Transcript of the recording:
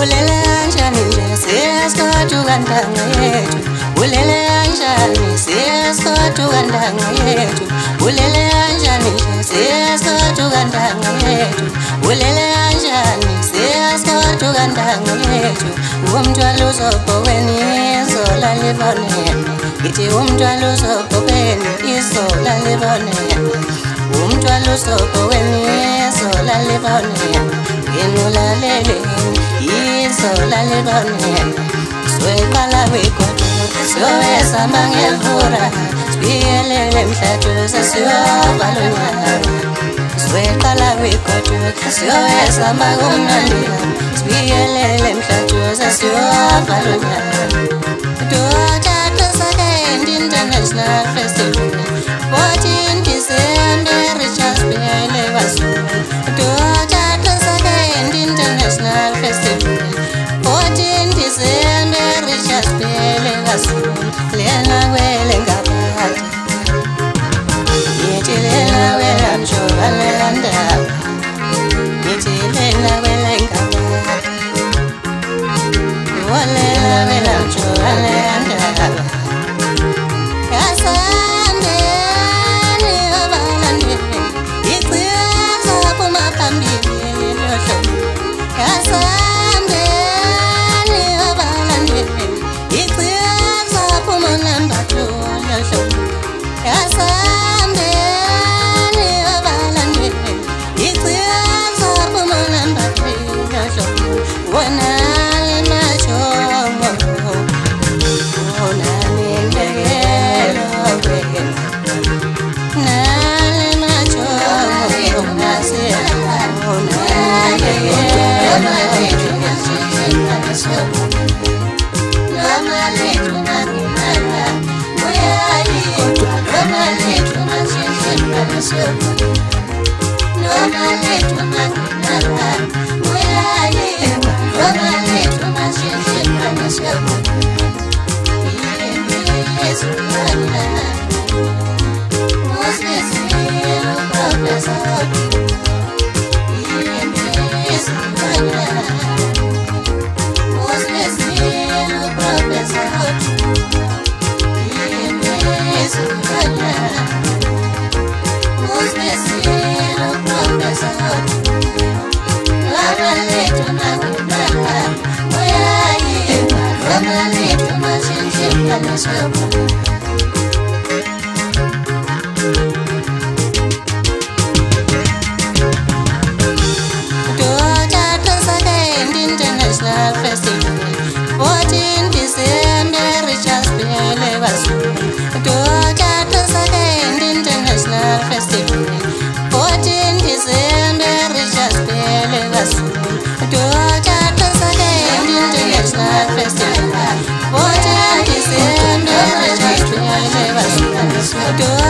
ulele anjani nje siyasithuthukandanga yethu ulele anjani siyasithuthukandanga yethu ulele anjani nje siyasithuthukandanga yethu ulele anjani siyasithuthukandanga yethu umthwalo uzobhokweni izola libonene ngithi umthwalo uzobhokweni izola libonene umthwalo uzobhokweni izola libonene nginulalele izola libonene siweqala kwigodo siyowesama ngevura sibiyelele mhlathuze siyovala unyaka siweqala kwigodo siyowesama kumnandila sibiyelele mhlathuze siyovala unyaka Dota Second International Festival 14 December Richards Bay Wasul Dota Second International Festival 14 December Richards Bay Wasul Lena wele ngapati Yeti lena wele amshoba lenda Yeti lena wele ngapati Walela wele amshoba lenda Kasande abalande Iqhaza phuma phambili lohlo Kasande abalande Iqhaza phuma namba 2 lohlo Kasande abalande Iqhaza phuma namba 3 lohlo Wona Do